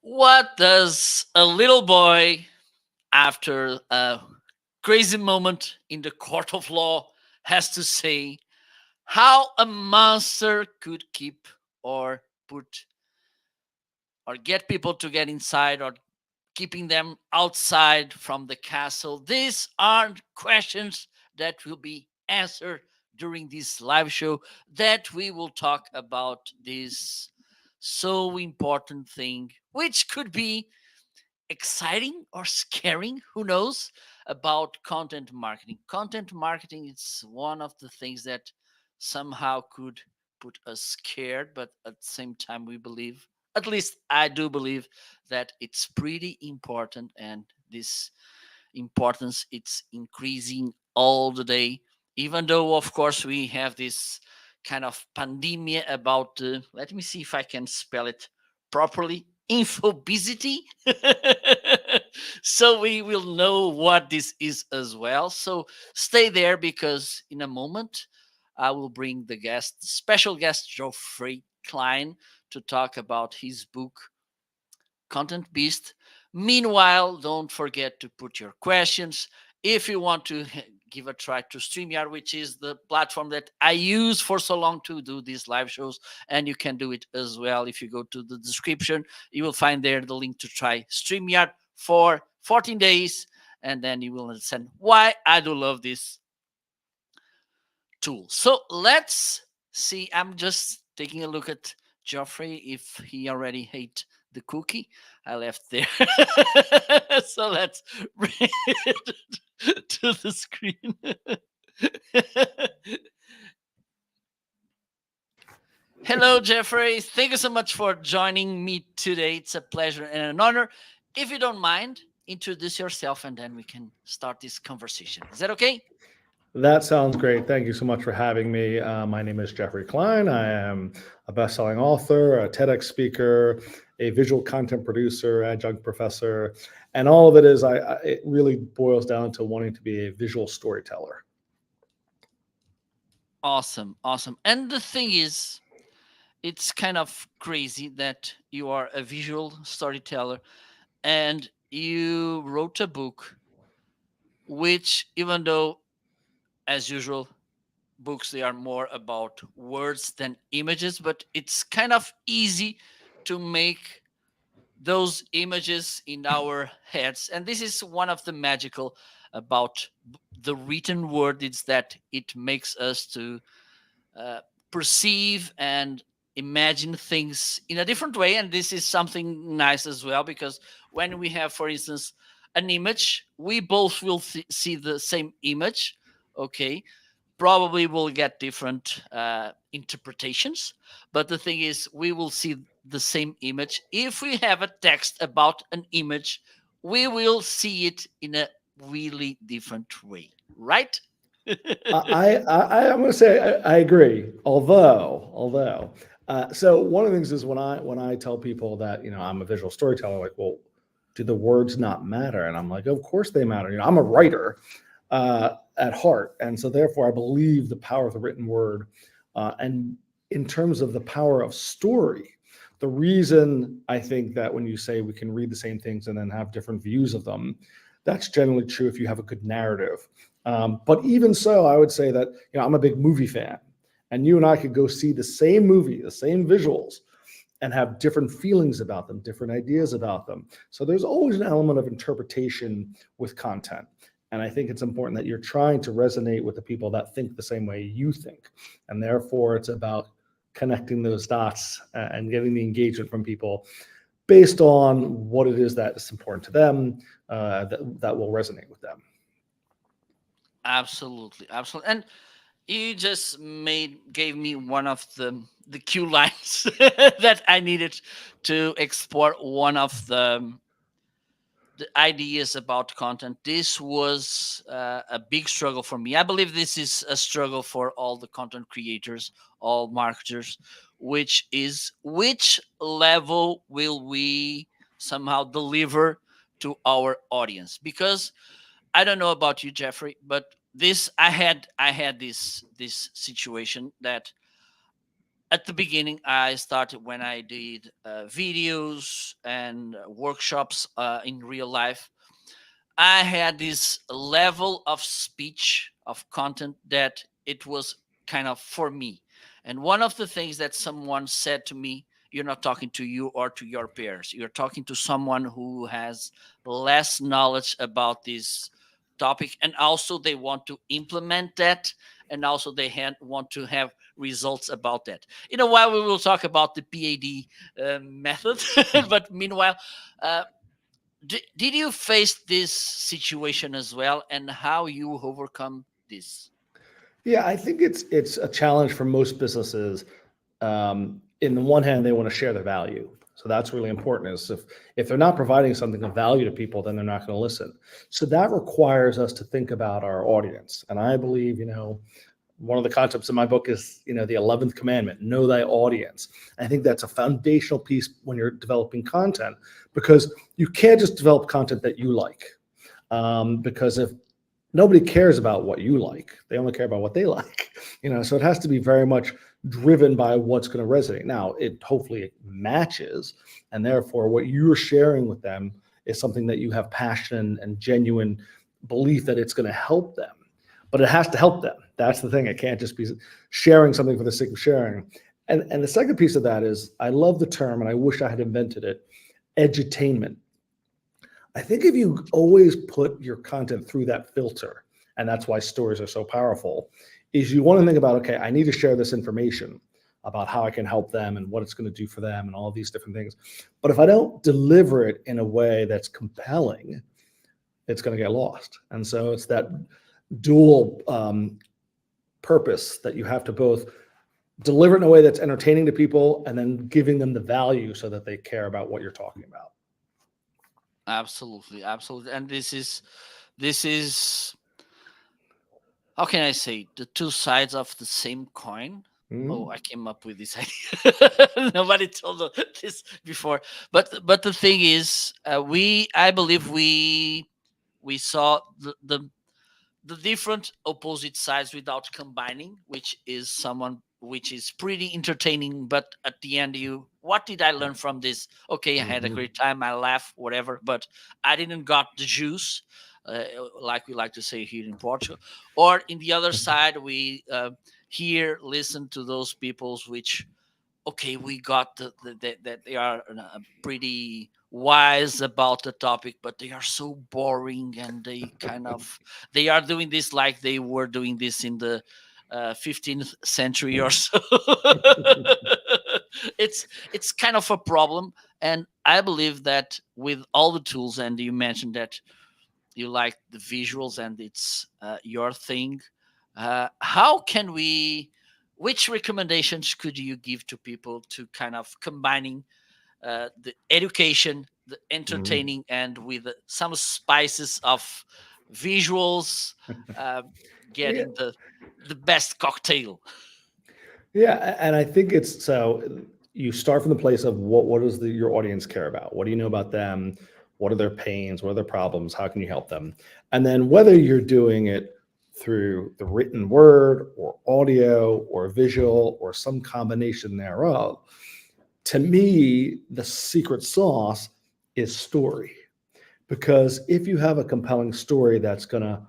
What does a little boy, after a crazy moment in the court of law, has to say how a monster could keep or put or get people to get inside or keeping them outside from the castle? These are questions that will be answered during this live show, that we will talk about this so important thing, which could be exciting or scaring, who knows, about content marketing. Content marketing is one of the things that somehow could put us scared, but at the same time we believe, at least I do believe, that it's pretty important, and this importance it's increasing all the day, even though of course we have this kind of pandemia about let me see if I can spell it properly, infobesity. So we will know what this is as well, so stay there, because in a moment I will bring the guest, special guest, Geoffrey Klein, to talk about his book Content Beast. Meanwhile, don't forget to put your questions. If you want to give a try to StreamYard, which is the platform that I use for so long to do these live shows, and you can do it as well. If you go to the description, you will find there the link to try StreamYard for 14 days, and then you will understand why I do love this tool. So let's see. I'm just taking a look at Geoffrey if he already ate the cookie I left there. So let's bring it to the screen. Hello, Jeffrey. Thank you so much for joining me today. It's a pleasure and an honor. If you don't mind, introduce yourself and then we can start this conversation. Is that okay? That sounds great. Thank you so much for having me. My name is Geoffrey Klein. I am a best-selling author, a TEDx speaker, a visual content producer, adjunct professor, and all of it is it really boils down to wanting to be a visual storyteller. Awesome, awesome. And the thing is, it's kind of crazy that you are a visual storyteller and you wrote a book, which, even though, as usual, books they are more about words than images, but it's kind of easy to make those images in our heads. And this is one of the magical about the written word, is that it makes us to uh, perceive and imagine things in a different way. And this is something nice as well, because when we have, for instance, an image, we both will see the same image. Okay, probably will get different interpretations, but the thing is we will see the same image. If we have a text about an image, we will see it in a really different way, right? I'm going to say I agree. So one of the things is when I tell people that I'm a visual storyteller, like, well, do the words not matter? And I'm like, of course they matter. I'm a writer at heart, and so therefore I believe the power of the written word. And in terms of the power of story, the reason I think that when you say we can read the same things and then have different views of them, that's generally true if you have a good narrative. But even so, I would say that I'm a big movie fan, and you and I could go see the same movie, the same visuals, and have different feelings about them, different ideas about them. So there's always an element of interpretation with content. And I think it's important that you're trying to resonate with the people that think the same way you think. And therefore, it's about connecting those dots and getting the engagement from people based on what it is that is important to them, that will resonate with them. Absolutely, absolutely. And you just gave me one of the cue lines that I needed to explore one of the ideas about content. This was a big struggle for me. I believe this is a struggle for all the content creators, all marketers, which is which level will we somehow deliver to our audience? Because I don't know about you, Jeffrey, but this I had this situation that at the beginning, I started when I did videos and workshops in real life. I had this level of speech of content that it was kind of for me. And one of the things that someone said to me, you're not talking to you or to your peers. You're talking to someone who has less knowledge about this topic. And also, they want to implement that. And also, want to have results about that. In a while, we will talk about the PAD method. But meanwhile, uh, did you face this situation as well, and how you overcome this? Yeah, I think it's a challenge for most businesses. In the one hand, they want to share the value, so that's really important. Is if they're not providing something of value to people, then they're not going to listen. So that requires us to think about our audience. And I believe, one of the concepts in my book is, the 11th commandment: know thy audience. I think that's a foundational piece when you're developing content, because you can't just develop content that you like. Because if nobody cares about what you like, they only care about what they like. So it has to be very much driven by what's going to resonate. Now, it hopefully matches, and therefore what you're sharing with them is something that you have passion and genuine belief that it's going to help them. But it has to help them. That's the thing. It can't just be sharing something for the sake of sharing. And the second piece of that is, I love the term, and I wish I had invented it, edutainment. I think if you always put your content through that filter, and that's why stories are so powerful, is you want to think about, okay, I need to share this information about how I can help them and what it's going to do for them and all these different things. But if I don't deliver it in a way that's compelling, it's going to get lost. And so it's that dual purpose that you have to both deliver it in a way that's entertaining to people, and then giving them the value so that they care about what you're talking about. Absolutely, absolutely. And this is how can I say, the two sides of the same coin. Oh, Mm. I came up with this idea. Nobody told this before. But the thing is, I believe we saw the different opposite sides without combining, which is pretty entertaining. But at the end, what did I learn from this? Okay, I had a Mhm. great time, I laughed, whatever, but I didn't got the juice, uh, like we like to say here in Portugal. Or in the other side, we here listen to those peoples which, okay, we got that they are pretty wise about the topic, but they are so boring, and they are doing this like they were doing this in the 15th century or so. It's kind of a problem, and I believe that with all the tools, and you mentioned that you like the visuals and it's your thing. How can we? Which recommendations could you give to people to kind of combining the education, the Mhm. entertaining, and with some spices of visuals, uh, Yeah, getting the best cocktail? yeah, and I think it's so you start from the place of what does your audience care about? What do you know about them? What are their pains? What are their problems? How can you help them? And then whether you're doing it through the written word or audio or visual or some combination thereof, to me, the secret sauce is story. Because if you have a compelling story that's going to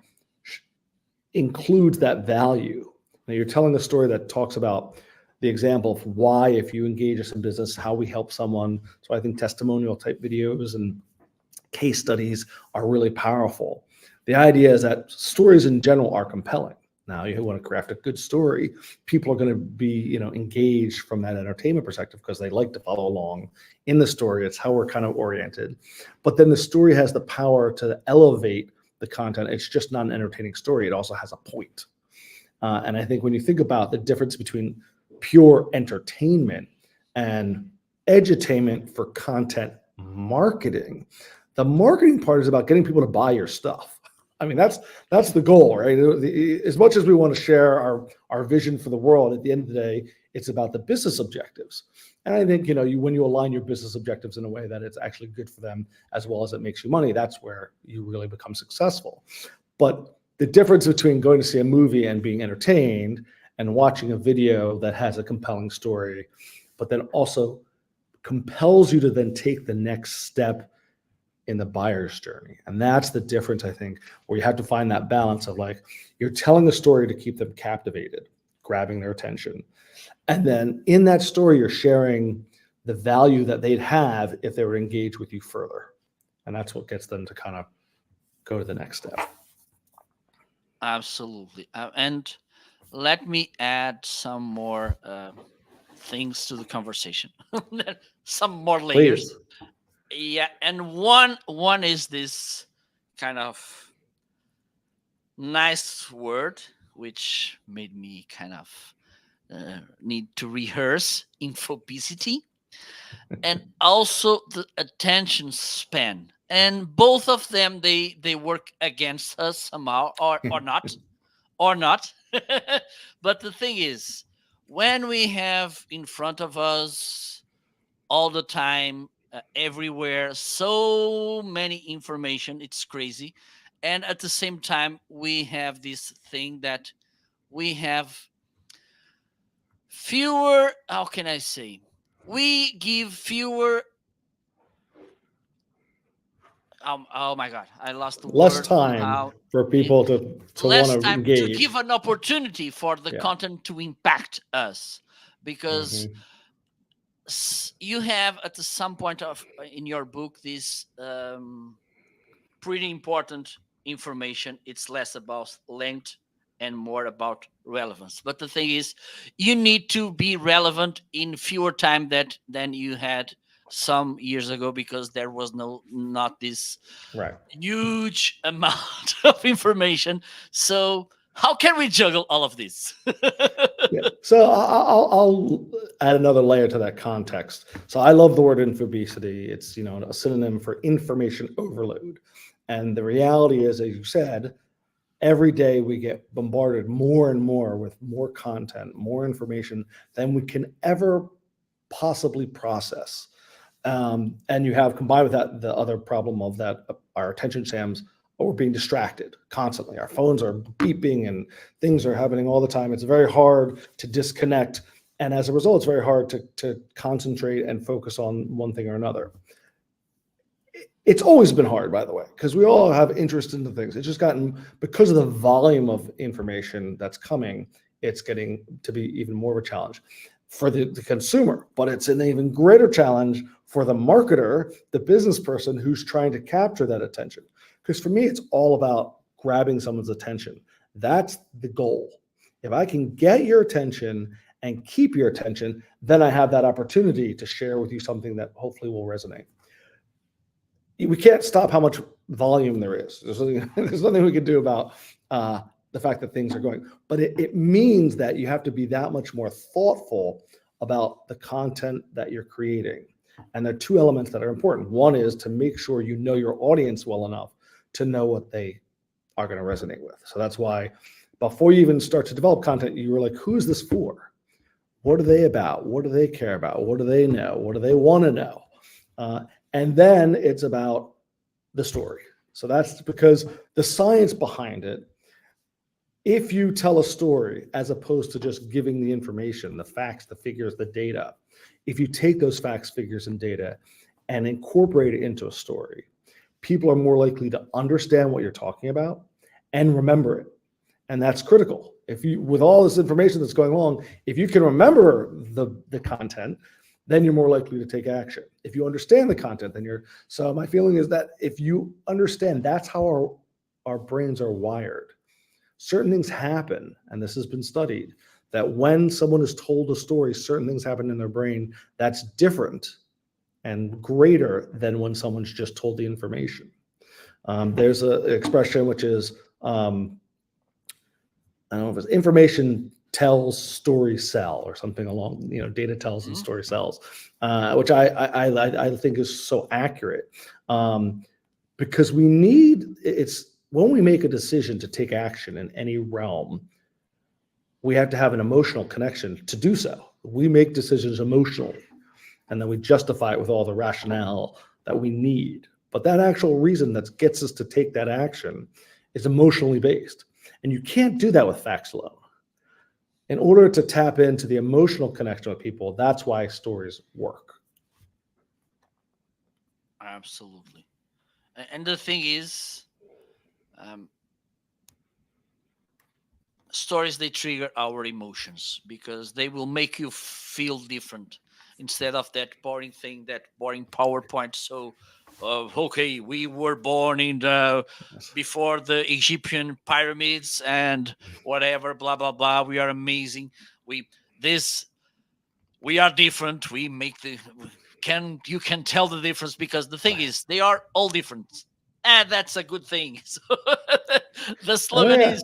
includes that value. Now you're telling a story that talks about the example of why, if you engage us in business, how we help someone. So I think testimonial type videos and case studies are really powerful. The idea is that stories in general are compelling. Now you want to craft a good story, people are going to be, engaged from that entertainment perspective because they like to follow along in the story. It's how we're kind of oriented. But then the story has the power to elevate the content. It's just not an entertaining story. It also has a point. And I think when you think about the difference between pure entertainment and edutainment for content marketing, the marketing part is about getting people to buy your stuff. I mean, that's the goal, right? As much as we want to share our vision for the world, at the end of the day, it's about the business objectives. And I think, when you align your business objectives in a way that it's actually good for them as well as it makes you money, that's where you really become successful. But the difference between going to see a movie and being entertained and watching a video that has a compelling story, but then also compels you to then take the next step in the buyer's journey. And that's the difference, I think, where you have to find that balance of like, you're telling a story to keep them captivated, grabbing their attention. And then in that story, you're sharing the value that they'd have if they were engaged with you further. And that's what gets them to kind of go to the next step. Absolutely. And let me add some more things to the conversation. Some more layers. Please. Yeah, and one is this kind of nice word which made me kind of need to rehearse infobesity, and also the attention span, and both of them they work against us somehow, or not, or not. But the thing is, when we have in front of us all the time, everywhere, so many information, it's crazy. And at the same time, we have this thing that we have fewer, how can I say, we give fewer, oh my god, I lost the Less word time somehow. for It, people to want less to time to engage. give an opportunity for the Yeah. content to impact us, because Mhm. you have at some point of in your book this pretty important information. It's less about length and more about relevance. But the thing is, you need to be relevant in fewer time than you had some years ago, because there was not this Right. huge amount of information. So how can we juggle all of this? Yeah. So I'll add another layer to that context. So I love the word infobesity. It's, a synonym for information overload. And the reality is, as you said, every day we get bombarded more and more with more content, more information than we can ever possibly process. And you have combined with that the other problem of that our attention spans, we're being distracted constantly. Our phones are beeping and things are happening all the time. It's very hard to disconnect. And as a result, it's very hard to concentrate and focus on one thing or another. It's always been hard, by the way, because we all have interest in the things. It's just gotten, because of the volume of information that's coming, it's getting to be even more of a challenge for the consumer, but it's an even greater challenge for the marketer, the business person who's trying to capture that attention. Because for me, it's all about grabbing someone's attention. That's the goal. If I can get your attention and keep your attention, then I have that opportunity to share with you something that hopefully will resonate. We can't stop how much volume there is. There's nothing we can do about the fact that things are going, but it means that you have to be that much more thoughtful about the content that you're creating. And there are two elements that are important. One is to make sure you know your audience well enough to know what they are going to resonate with. So that's why before you even start to develop content, you were like, who's this for? What are they about? What do they care about? What do they know? What do they want to know? And then it's about the story. So that's because the science behind it, if you tell a story as opposed to just giving the information, the facts, the figures, the data, if you take those facts, figures, and data and incorporate it into a story, people are more likely to understand what you're talking about and remember it. And that's critical. If you, with all this information that's going on, if you can remember the content, then you're more likely to take action. If you understand the content, then you're, so my feeling is that if you understand, that's how our brains are wired. Certain things happen, and this has been studied, that when someone is told a story, certain things happen in their brain that's different and greater than when someone's just told the information. There's an expression which is, I don't know if it's information tells, story sell, or something along, data tells and story sells, which I think is so accurate, because we need, it's when we make a decision to take action in any realm, we have to have an emotional connection to do so. We make decisions emotionally, and then we justify it with all the rationale that we need. But that actual reason that gets us to take that action is emotionally based. And you can't do that with facts alone. in order to tap into the emotional connection with people, that's why stories work. Absolutely. And the thing is, um, stories, they trigger our emotions because they will make you feel different instead of that boring thing, that boring PowerPoint. So okay, we were born in the Yes. before the Egyptian pyramids and whatever, blah blah blah, we are amazing, we this we are different, we make the can you can tell the difference, because the thing is they are all different, and that's a good thing. So the Oh slogan yeah. is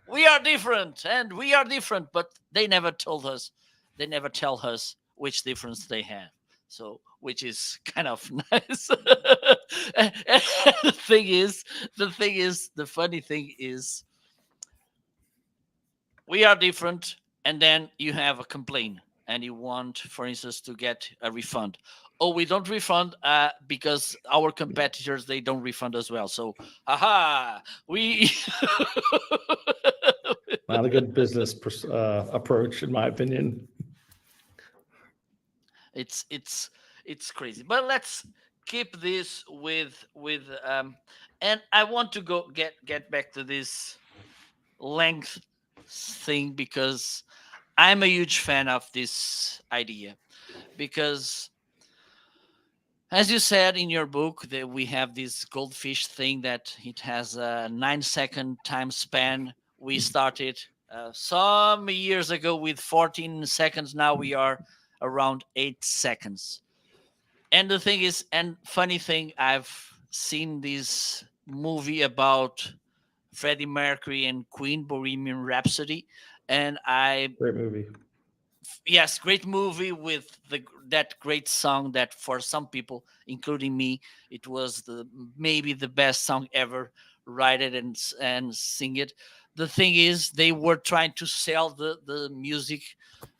we are different and we are different, but they never told us, they never tell us which difference they have, so which is kind of nice. And the funny thing is we are different, and then you have a complaint and you want, for instance, to get a refund. Oh, we don't refund because our competitors, they don't refund as well, so haha, we Not a good business approach, in my opinion. it's it's crazy, but let's keep this with and I want to get back to this length thing, because I'm a huge fan of this idea, because as you said in your book that we have this goldfish thing that it has a 9-second time span. We started some years ago with 14 seconds, now we are around 8 seconds. And the thing is, and funny thing, I've seen this movie about Freddie Mercury and Queen, Bohemian Rhapsody, and I Great movie. yes, great movie with that great song that for some people, including me, it was the maybe the best song ever. Write it and sing it. The thing is, they were trying to sell the music,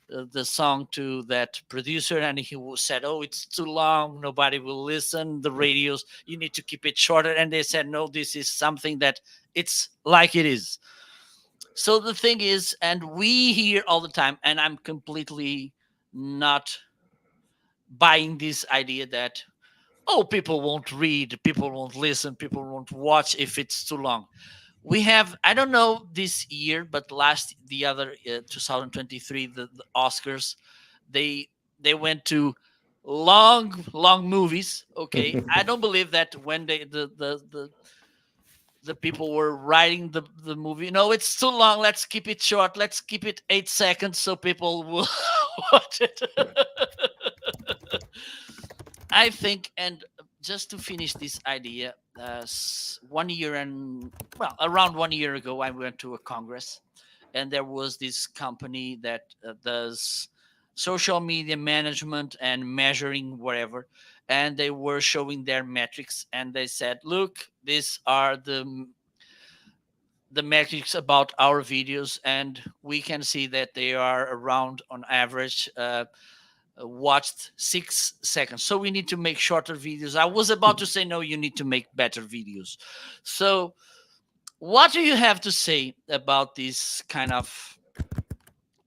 the song to that producer, and he said, "Oh, it's too long. Nobody will listen. The radios, you need to keep it shorter." And they said, "No, this is something that it's like it is." So the thing is, and we hear all the time, and I'm completely not buying this idea that, oh, people won't read, people won't listen, people won't watch if it's too long. We have, I don't know this year, but last the other 2023, the Oscars, they they went to long movies. Okay, I don't believe that when they the people were writing the movie, no, it's too long, let's keep it short, let's keep it 8 seconds so people will watch it. I think, and just to finish this idea, 1 year and well, around 1 year ago, I went to a congress, and there was this company that does social media management and measuring whatever, and they were showing their metrics, and they said, "Look, these are the metrics about our videos, and we can see that they are around on average." Watched 6 seconds, so we need to make shorter videos. I was about to say, no, you need to make better videos. So what do you have to say about this kind of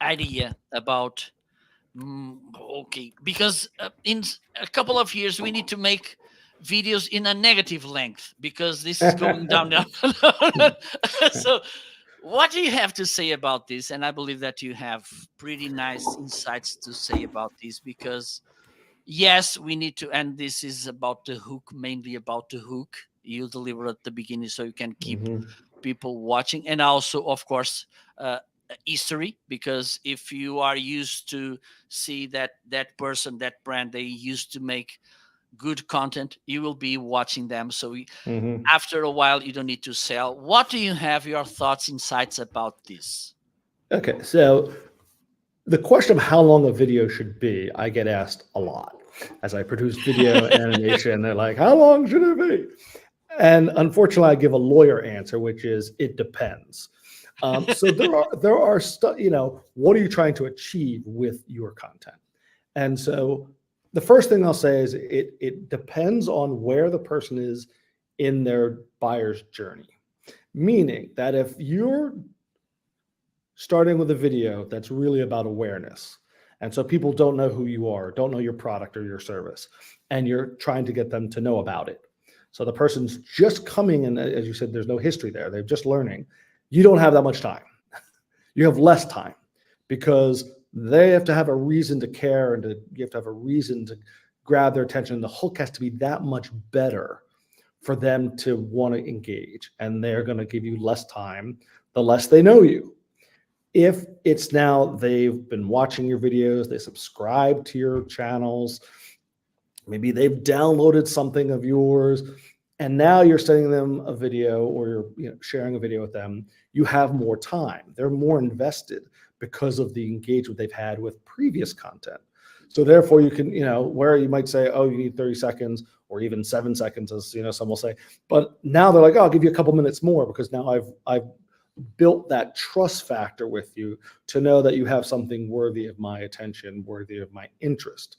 idea about okay, because in a couple of years we need to make videos in a negative length because this is going down now. So what do you have to say about this? And I believe that you have pretty nice insights to say about this, because yes, we need to, and this is about the hook, mainly about the hook you deliver at the beginning so you can keep Mhm. people watching, and also of course uh, history, because if you are used to see that that person, that brand, they used to make good content, you will be watching them. So Mhm. after a while you don't need to sell. What do you have your thoughts, insights about this? Okay, so the question of how long a video should be, I get asked a lot as I produce video and animation. They're like, "How long should it be?" And unfortunately, I give a lawyer answer, which is it depends. So there are what are you trying to achieve with your content? And so the first thing I'll say is it depends on where the person is in their buyer's journey. Meaning that if you're starting with a video that's really about awareness. And so people don't know who you are, don't know your product or your service, and you're trying to get them to know about it. So the person's just coming, and as you said, there's no history there. They're just learning. You don't have that much time. You have less time because they have to have a reason to care, and you have to have a reason to grab their attention. The hook has to be that much better for them to want to engage, and they're going to give you less time the less they know you. If it's now they've been watching your videos, they subscribe to your channels, maybe they've downloaded something of yours, and now you're sending them a video, or you're sharing a video with them, you have more time. They're more invested because of the engagement they've had with previous content. So therefore you can, where you might say, oh, you need 30 seconds or even 7 seconds, as some will say, but now they're like, oh, I'll give you a couple minutes more because now I've built that trust factor with you to know that you have something worthy of my attention, worthy of my interest.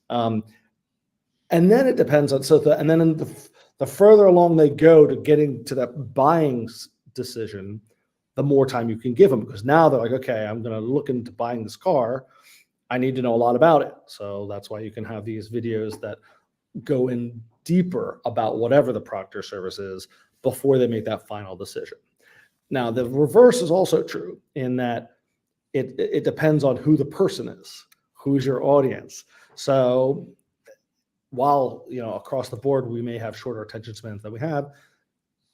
And then it depends on, and then in the further along they go to getting to that buying decision, the more time you can give them, because now they're like, okay, I'm going to look into buying this car. I need to know a lot about it. So that's why you can have these videos that go in deeper about whatever the product or service is before they make that final decision. Now, the reverse is also true in that it depends on who the person is, who's your audience. So while, across the board, we may have shorter attention spans than we have,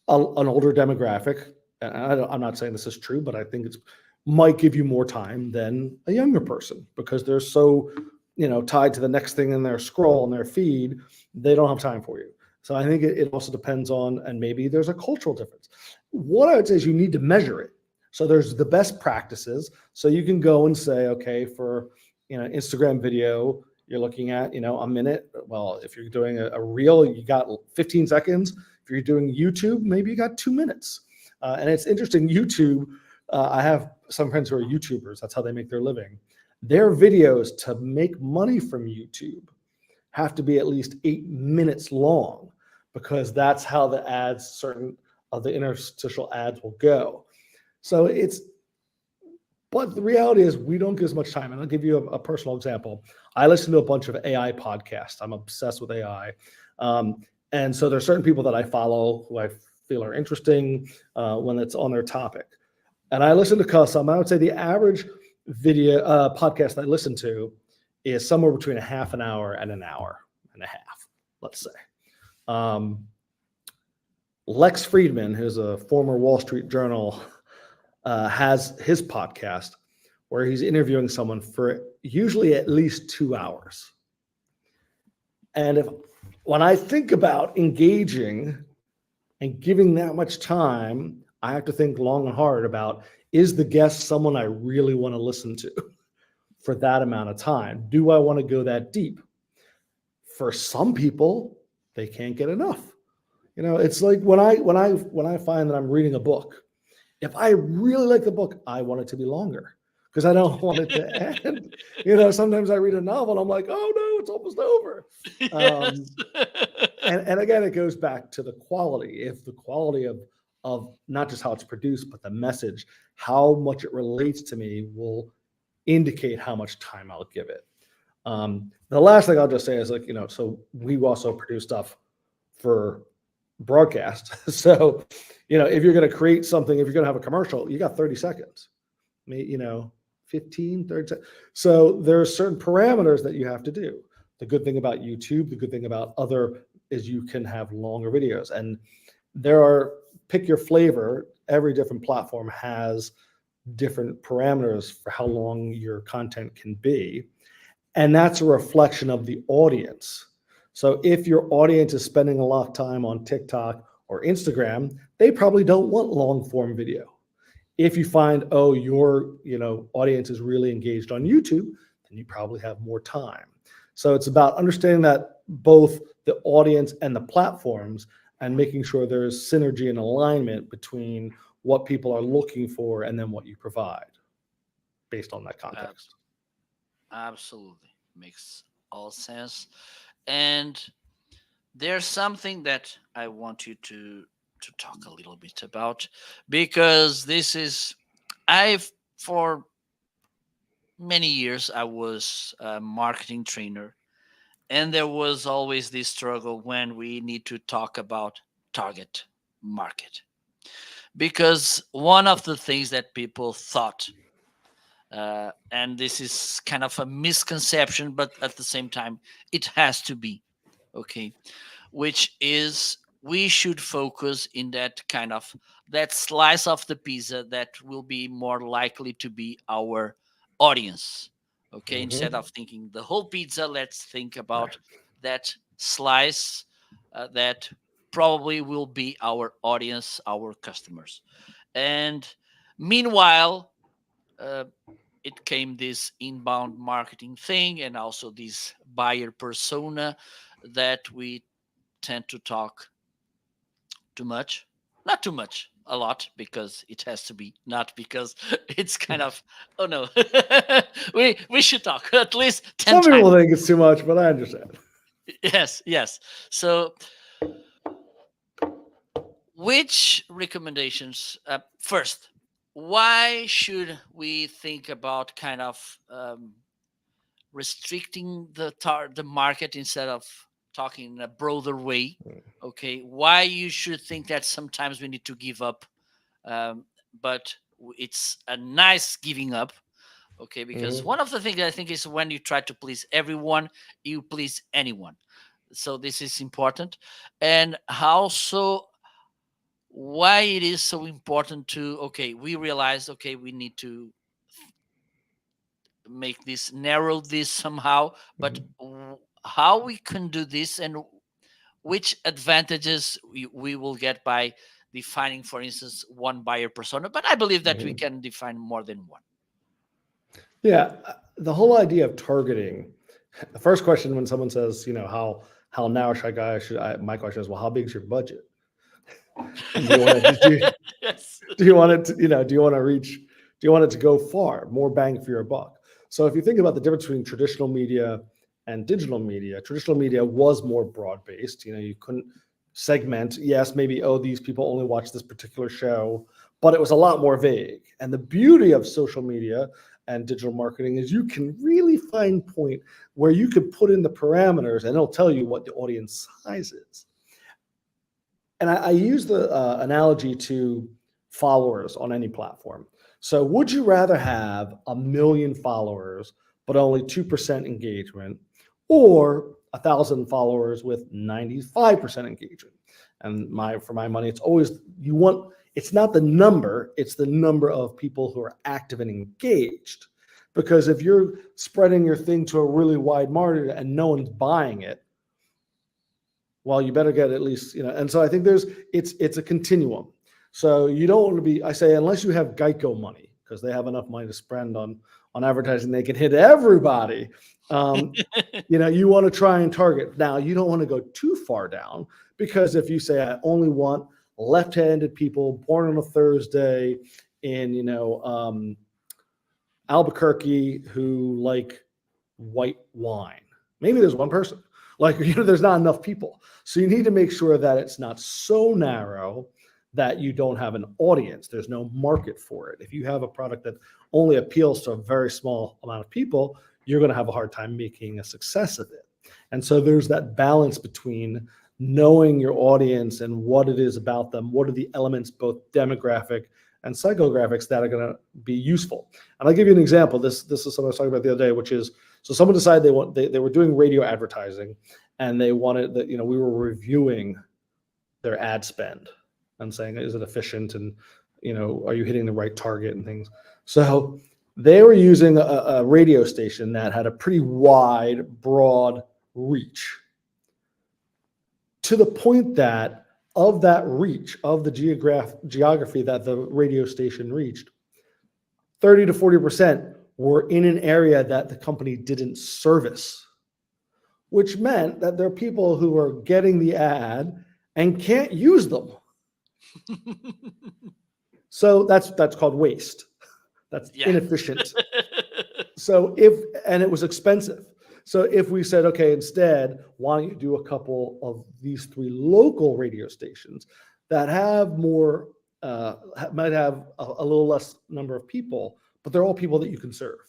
an older demographic, and I'm not saying this is true, but I think it's might give you more time than a younger person because they're so, tied to the next thing in their scroll and their feed, they don't have time for you. So I think it also depends on, and maybe there's a cultural difference. What I would say is you need to measure it. So there's the best practices. So you can go and say, okay, for, Instagram video, you're looking at, a minute. Well, if you're doing a reel, you got 15 seconds. If you're doing YouTube, maybe you got 2 minutes. And it's interesting, YouTube, I have some friends who are YouTubers. That's how they make their living. Their videos to make money from YouTube have to be at least 8 minutes long because that's how the ads, certain of the interstitial ads will go. So but the reality is we don't get as much time. And I'll give you a personal example. I listen to a bunch of AI podcasts. I'm obsessed with AI. And so there's certain people that I follow who I feel are interesting when it's on their topic. And I listen to some. I would say the average video podcast I listen to is somewhere between a half an hour and an hour and a half, let's say. Lex Friedman, who's a former Wall Street Journal, has his podcast where he's interviewing someone for usually at least 2 hours. And when I think about engaging and giving that much time, I have to think long and hard about, is the guest someone I really want to listen to for that amount of time? Do I want to go that deep? For some people, they can't get enough. It's like when I find that I'm reading a book, if I really like the book, I want it to be longer because I don't want it to end. Sometimes I read a novel and I'm like, oh no, it's almost over. Yes. And again, it goes back to the quality. If the quality of not just how it's produced, but the message, how much it relates to me will indicate how much time I'll give it. The last thing I'll just say is so we also produce stuff for broadcast. So, if you're going to create something, if you're going to have a commercial, you got 30 seconds, 15, 30 seconds. So there are certain parameters that you have to do. The good thing about YouTube, the good thing about other is you can have longer videos, and pick your flavor. Every different platform has different parameters for how long your content can be. And that's a reflection of the audience. So if your audience is spending a lot of time on TikTok or Instagram, they probably don't want long form video. If you find, your audience is really engaged on YouTube, then you probably have more time. So it's about understanding that both the audience and the platforms and making sure there's synergy and alignment between what people are looking for and then what you provide based on that context. Absolutely. Makes all sense. And there's something that I want you to talk a little bit about because this is I've for many years, I was a marketing trainer, and there was always this struggle when we need to talk about target market. Because one of the things that people thought, and this is kind of a misconception, but at the same time, it has to be okay, which is we should focus in that kind of that slice of the pizza that will be more likely to be our audience. Okay, instead Hmm. of thinking the whole pizza, let's think Right. about that slice that probably will be our audience, our customers. And meanwhile, uh, it came this inbound marketing thing and also this buyer persona that we tend to talk too much. Not too much, a lot, because it has to be, not because it's kind of, oh no, we should talk at least 10 Some times. people think it's too much, but I understand. Yes, yes. So, which recommendations? First, why should we think about kind of restricting the market instead of talking in a broader way? Okay, why you should think that sometimes we need to give up, um, but it's a nice giving up. Okay, because Hmm. one of the things I think is when you try to please everyone, you please anyone. So this is important, and also why it is so important to, okay, we realize, okay, we need to make this, narrow this somehow, but Hmm. how we can do this, and which advantages we will get by defining, for instance, one buyer persona. But I believe that we Hmm. can define more than one. Yeah, the whole idea of targeting. The first question when someone says, how narrow should I? My question is, well, how big is your budget? And do you want to Yes. do you want it to, do you want to reach? Do you want it to go far? More bang for your buck. So if you think about the difference between traditional media and digital media, traditional media was more broad based. You couldn't segment. Yes, maybe, oh, these people only watch this particular show, but it was a lot more vague. And the beauty of social media and digital marketing is you can really find point where you could put in the parameters and it'll tell you what the audience size is. And I use the analogy to followers on any platform. So, would you rather have 1 million followers but only 2% engagement, or 1,000 followers with 95% engagement? And for my money, it's always you want. It's not the number; it's the number of people who are active and engaged. Because if you're spreading your thing to a really wide market and no one's buying it, well, you better get at least, and so I think it's a continuum. So you don't want to be, I say, unless you have Geico money, because they have enough money to spend on advertising, they can hit everybody. You want to try and target. Now, you don't want to go too far down, because if you say, I only want left-handed people born on a Thursday in, Albuquerque who like white wine. Maybe there's one person. Like, there's not enough people. So you need to make sure that it's not so narrow that you don't have an audience. There's no market for it. If you have a product that only appeals to a very small amount of people, you're going to have a hard time making a success of it. And so there's that balance between knowing your audience and what it is about them. What are the elements, both demographic and psychographics, that are going to be useful? And I'll give you an example. This is something I was talking about the other day, which is, so someone decided they were doing radio advertising, and they wanted that, we were reviewing their ad spend and saying, is it efficient, and are you hitting the right target and things. So they were using a radio station that had a pretty wide, broad reach, to the point that of that reach, of the geography that the radio station reached, 30 to 40% were in an area that the company didn't service, which meant that there are people who are getting the ad and can't use them. So that's called waste. That's Yeah. inefficient. So and it was expensive. So if we said, okay, instead, why don't you do a couple of these 3 local radio stations that have more, might have a little less number of people, but they're all people that you can serve.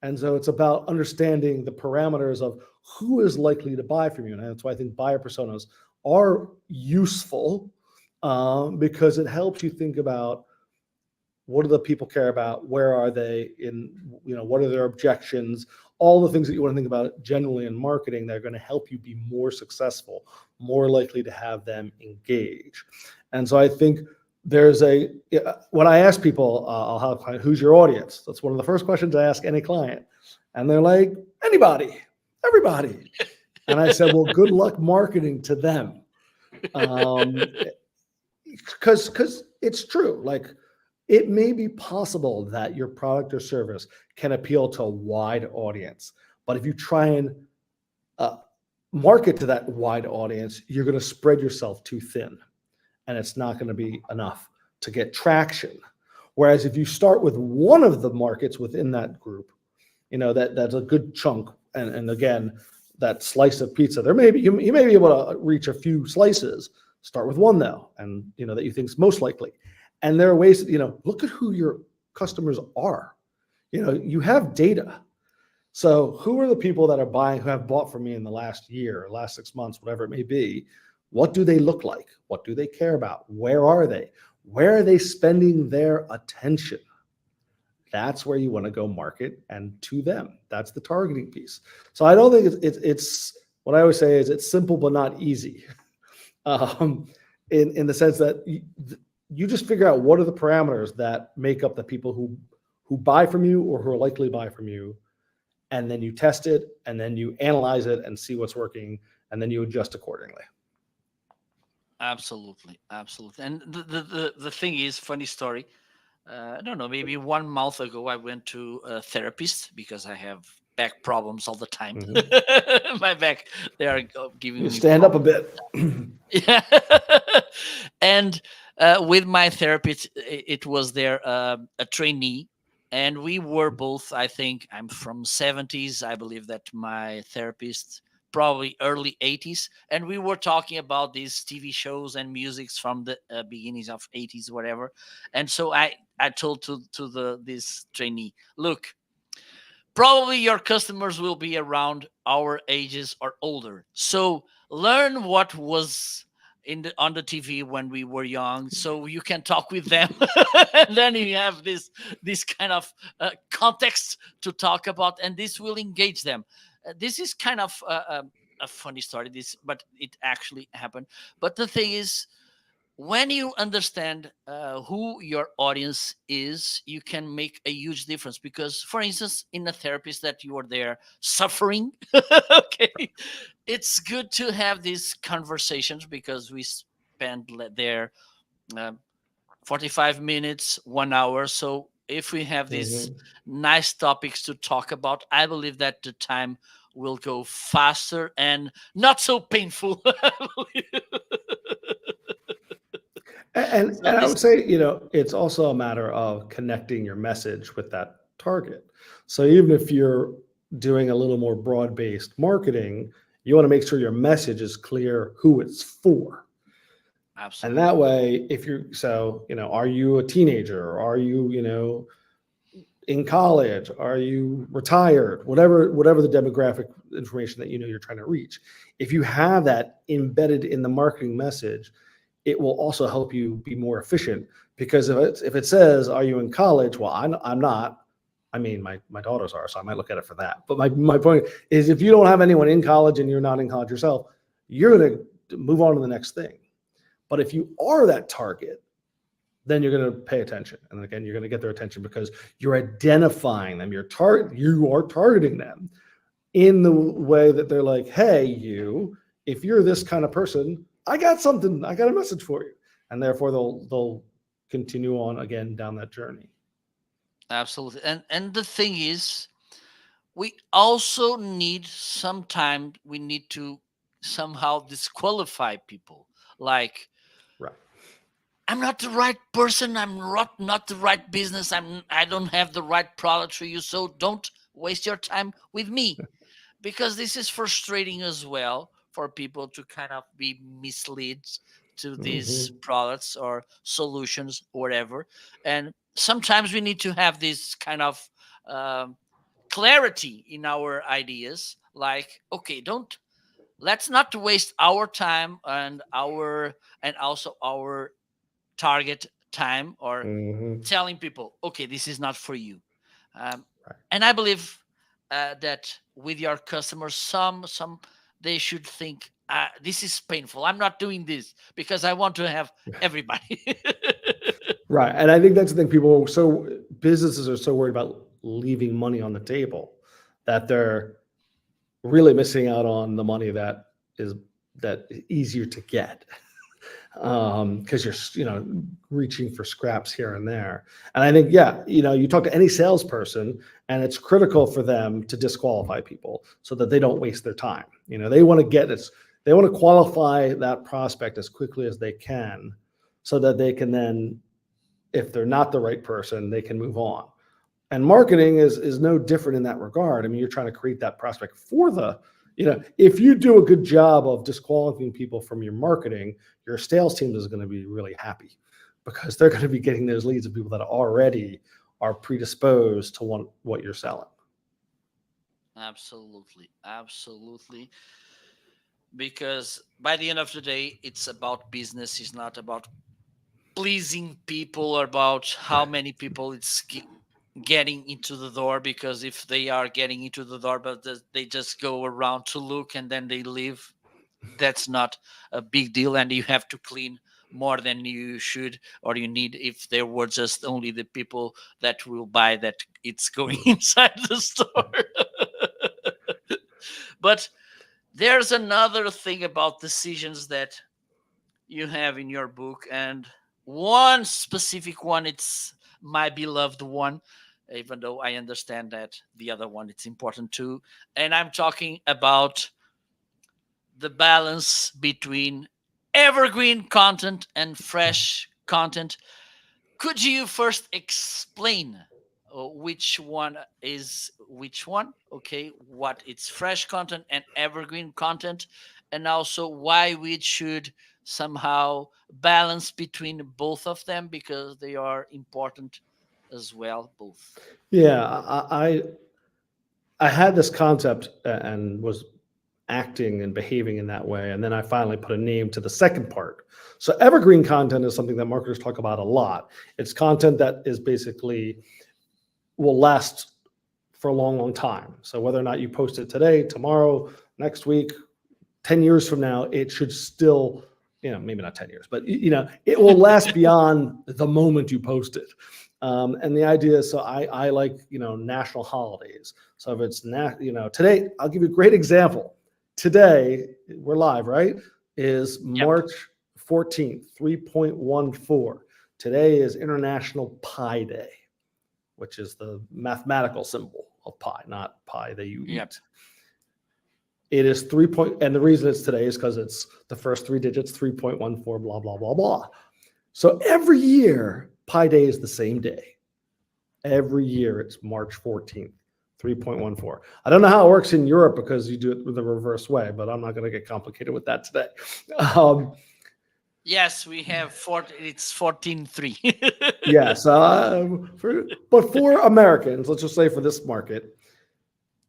And so it's about understanding the parameters of who is likely to buy from you. And that's why I think buyer personas are useful, because it helps you think about what do the people care about, where are they in, what are their objections, all the things that you want to think about generally in marketing that are going to help you be more successful, more likely to have them engage. And so I think when I ask people, I'll have a client, who's your audience? That's one of the first questions I ask any client. And they're like, anybody, everybody. And I said, well, good luck marketing to them. Because it's true. Like, it may be possible that your product or service can appeal to a wide audience. But if you try and market to that wide audience, you're going to spread yourself too thin, and it's not going to be enough to get traction. Whereas if you start with one of the markets within that group, that's a good chunk. And again, that slice of pizza, you may be able to reach a few slices. Start with one though, and that you think is most likely. And there are ways that, look at who your customers are. You have data. So who are the people that are buying, who have bought from me in the last year, last 6 months, whatever it may be? What do they look like? What do they care about? Where are they? Where are they spending their attention? That's where you want to go market, and to them. That's the targeting piece. So I don't think it's what I always say is it's simple but not easy. In the sense that you just figure out what are the parameters that make up the people who buy from you or who are likely to buy from you, and then you test it, and then you analyze it and see what's working, and then you adjust accordingly. Absolutely. And the thing is, funny story. I don't know, maybe 1 month ago, I went to a therapist because I have back problems all the time. Mm-hmm. My back, they are giving me stand problems. Up a bit. Yeah. And with my therapist, it was there a trainee, and we were both, I think, I'm from 70s. I believe that my therapist probably early 80s, and we were talking about these TV shows and musics from the beginnings of 80s, whatever. And so I told to this trainee, look, probably your customers will be around our ages or older, so learn what was on the TV when we were young, so you can talk with them. And then you have this kind of context to talk about, and this will engage them. This is kind of a funny story, but it actually happened. But the thing is, when you understand who your audience is, you can make a huge difference. Because, for instance, in a therapist that you are there suffering, okay, it's good to have these conversations because we spend there 45 minutes, 1 hour. So if we have these nice topics to talk about, I believe that the time will go faster and not so painful. And I would say, it's also a matter of connecting your message with that target. So even if you're doing a little more broad-based marketing, you want to make sure your message is clear who it's for. Absolutely. And that way, are you a teenager? Are you, in college? Are you retired? Whatever the demographic information that you're trying to reach. If you have that embedded in the marketing message, it will also help you be more efficient. Because if it says, are you in college? Well, I'm not. I mean, my daughters are, so I might look at it for that. But my point is, if you don't have anyone in college and you're not in college yourself, you're going to move on to the next thing. But if you are that target, then you're going to pay attention. And again, you're going to get their attention because you're identifying them. You are targeting them in the way that they're like, hey, if you're this kind of person, I got a message for you. And therefore they'll continue on again down that journey. Absolutely. And the thing is, we also need to somehow disqualify people. Like, right, I'm not the right person, I'm not the right business, I don't have the right product for you, so don't waste your time with me. Because this is frustrating as well for people to kind of be misled to these Hmm. products or solutions, whatever. And sometimes we need to have this kind of um, clarity in our ideas. Like, okay, don't let's not waste our time and also our target time or Hmm. telling people, okay, this is not for you. Um, Right. and I believe that with your customers, some they should think, this is painful. I'm not doing this because I want to have everybody. Right. And I think that's the thing. People are so businesses are so worried about leaving money on the table that they're really missing out on the money is that easier to get. Because you're reaching for scraps here and there. And I think you talk to any salesperson, and it's critical for them to disqualify people so that they don't waste their time. They want to they want to qualify that prospect as quickly as they can, so that they can then, if they're not the right person, they can move on. And marketing is no different in that regard. I mean, you're trying to create that prospect for if you do a good job of disqualifying people from your marketing, your sales team is going to be really happy, because they're going to be getting those leads of people that already are predisposed to want what you're selling. Absolutely, absolutely. Because by the end of the day, it's about business. It's not about pleasing people or about how Right. many people getting into the door. Because if they are getting into the door but they just go around to look and then they leave, that's not a big deal, and you have to clean more than you should or you need if there were just only the people that will buy that it's going inside the store. But there's another thing about decisions that you have in your book, and one specific one, it's my beloved one, even though I understand that the other one it's important too. And I'm talking about the balance between evergreen content and fresh content. Could you first explain which one is which one? Okay, what it's fresh content and evergreen content, and also why we should somehow balance between both of them because they are important as well, both. Yeah, I had this concept and was acting and behaving in that way, and then I finally put a name to the second part. So evergreen content is something that marketers talk about a lot. It's content that is basically will last for a long, long time. So whether or not you post it today, tomorrow, next week, 10 years from now, it should still, maybe not 10 years, but it will last beyond the moment you post it. And the idea is, so I like, national holidays. So if it's today, I'll give you a great example. Today, we're live, right? Is Yep. March 14th, 3.14. Today is International Pi Day, which is the mathematical symbol of pi, not pie that you Yep. eat. It is and the reason it's today is because it's the first three digits, 3.14, blah, blah, blah, blah. So every year, Pi Day is the same day. Every year, it's March 14th, 3.14. I don't know how it works in Europe because you do it the reverse way, but I'm not going to get complicated with that today. Um, Yes, we have it's 14.3. yes, but for Americans, let's just say for this market,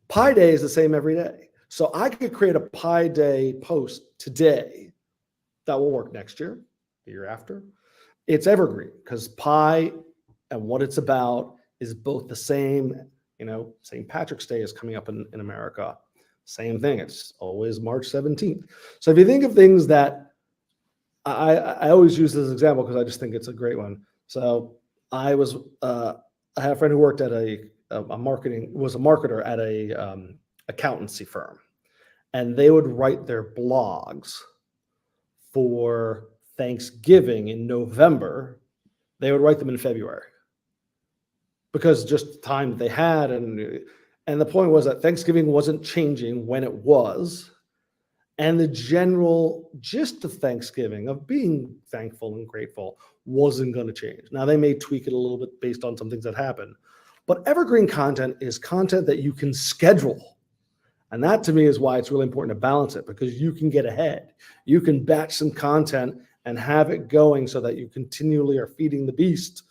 Pi Day is the same every day. So I could create a Pi Day post today that will work next year, the year after. It's evergreen because Pi and what it's about is both the same. St. Patrick's Day is coming up in America. Same thing. It's always March 17th. So if you think of things that I always use this example because I just think it's a great one. So I was I had a friend who worked at a marketing was a marketer at a accountancy firm, and they would write their blogs for Thanksgiving in November. They would write them in February because just the time that they had, and the point was that Thanksgiving wasn't changing when it was, and the general gist of Thanksgiving, of being thankful and grateful, wasn't going to change. Now, they may tweak it a little bit based on some things that happen, but evergreen content is content that you can schedule. And that to me is why it's really important to balance it, because you can get ahead. You can batch some content and have it going so that you continually are feeding the beast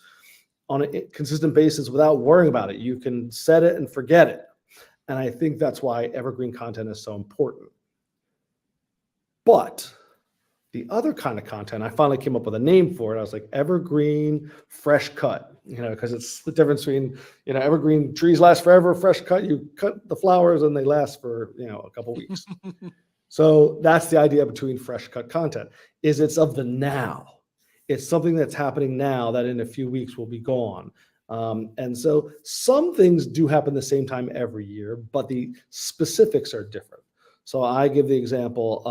on a consistent basis without worrying about it. You can set it and forget it. And I think that's why evergreen content is so important. But the other kind of content, I finally came up with a name for it. I was like, evergreen fresh cut, because it's the difference between, evergreen trees last forever, fresh cut, you cut the flowers and they last for, a couple weeks. So that's the idea between fresh cut content, is it's of the now. It's something that's happening now that in a few weeks will be gone. And so some things do happen the same time every year, but the specifics are different. So I give the example,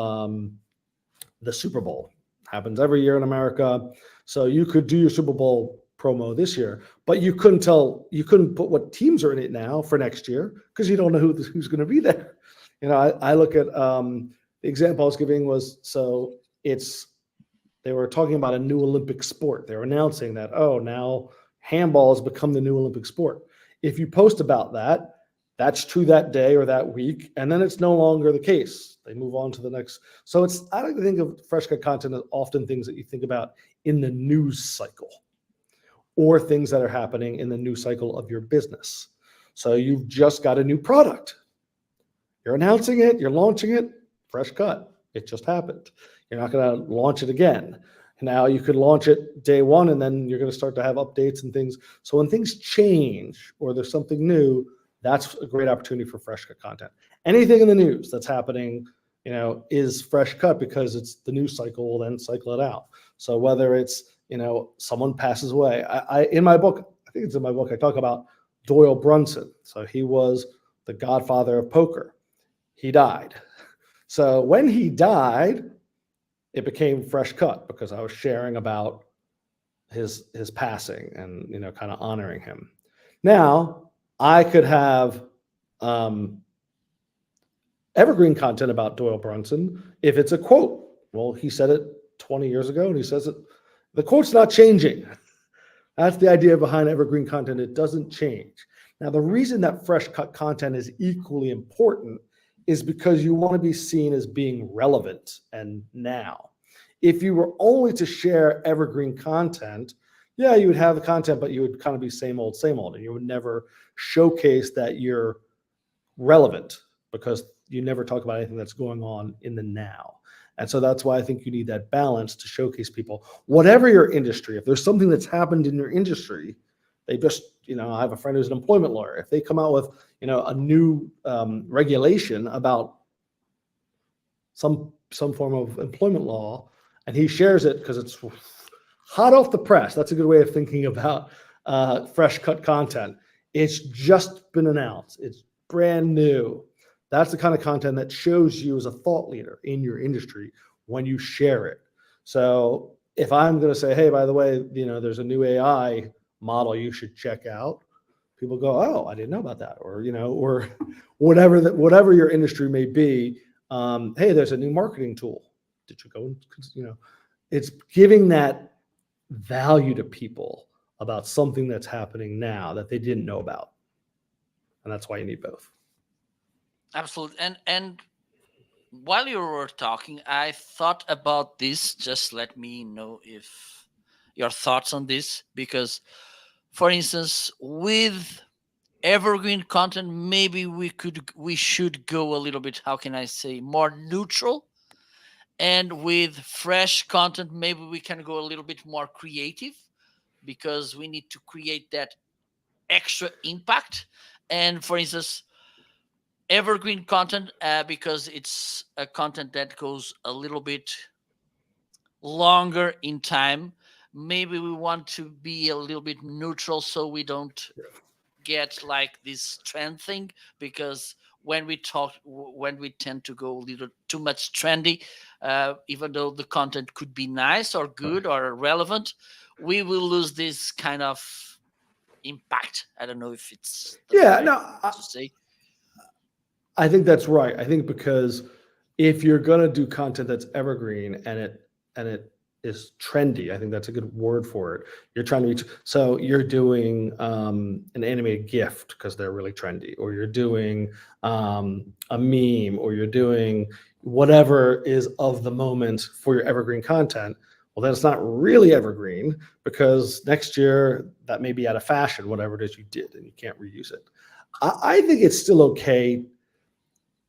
the Super Bowl happens every year in America. So you could do your Super Bowl promo this year, but you couldn't put what teams are in it now for next year because you don't know who's going to be there. I look at the example I was giving was, so they were talking about a new Olympic sport. They were announcing that, now handball has become the new Olympic sport. If you post about that, that's true that day or that week, and then it's no longer the case. They move on to the next. So I like to think of fresh cut content as often things that you think about in the news cycle or things that are happening in the news cycle of your business. So you've just got a new product. You're announcing it, you're launching it, fresh cut. It just happened. You're not going to launch it again. Now you could launch it day one, and then you're going to start to have updates and things. So when things change or there's something new, that's a great opportunity for fresh cut content. Anything in the news that's happening, is fresh cut because it's the news cycle will then cycle it out. So whether it's, someone passes away. In my book, I think it's in my book, I talk about Doyle Brunson. So he was the godfather of poker. He died. So when he died, it became fresh cut because I was sharing about his passing and, kind of honoring him. Now, I could have evergreen content about Doyle Brunson if it's a quote. Well, he said it 20 years ago and he says it. The quote's not changing. That's the idea behind evergreen content. It doesn't change. Now, the reason that fresh cut content is equally important is because you want to be seen as being relevant and now. If you were only to share evergreen content, yeah, you would have the content, but you would kind of be same old, and you would never showcase that you're relevant because you never talk about anything that's going on in the now. And so that's why I think you need that balance to showcase people, whatever your industry. If there's something that's happened in your industry, they just, I have a friend who's an employment lawyer. If they come out with, a new regulation about some form of employment law, and he shares it because it's hot off the press. That's a good way of thinking about fresh cut content. It's just been announced. It's brand new. That's the kind of content that shows you as a thought leader in your industry when you share it. So if I'm going to say, hey, by the way, there's a new AI model you should check out, people go, oh, I didn't know about that. Or, or whatever your industry may be. Hey, there's a new marketing tool. Did you go, it's giving that value to people about something that's happening now that they didn't know about. And that's why you need both. Absolutely. And while you were talking, I thought about this. Just let me know if your thoughts on this, because, for instance, with evergreen content, maybe we should go a little bit, how can I say, more neutral. And with fresh content, maybe we can go a little bit more creative because we need to create that extra impact. And for instance, evergreen content, because it's a content that goes a little bit longer in time, maybe we want to be a little bit neutral so we don't get like this trend thing, because when we tend to go a little too much trendy, even though the content could be nice or good or relevant, we will lose this kind of impact. I don't know if it's the to say. I think that's right. I think because if you're going to do content that's evergreen and it is trendy, I think that's a good word for it. You're trying to reach, so you're doing an animated gift because they're really trendy, or you're doing a meme, or you're doing whatever is of the moment for your evergreen content. Well, then it's not really evergreen because next year that may be out of fashion, whatever it is you did, and you can't reuse it. I think it's still okay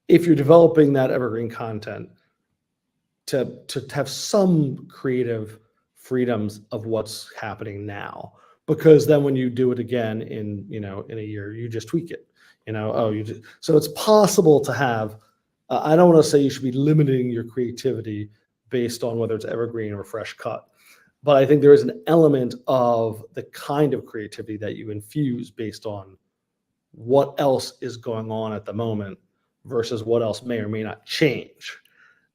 if you're developing that evergreen content to have some creative freedoms of what's happening now, because then when you do it again in in a year, you just tweak it. So it's possible to have. I don't want to say you should be limiting your creativity based on whether it's evergreen or fresh cut, but I think there is an element of the kind of creativity that you infuse based on what else is going on at the moment versus what else may or may not change,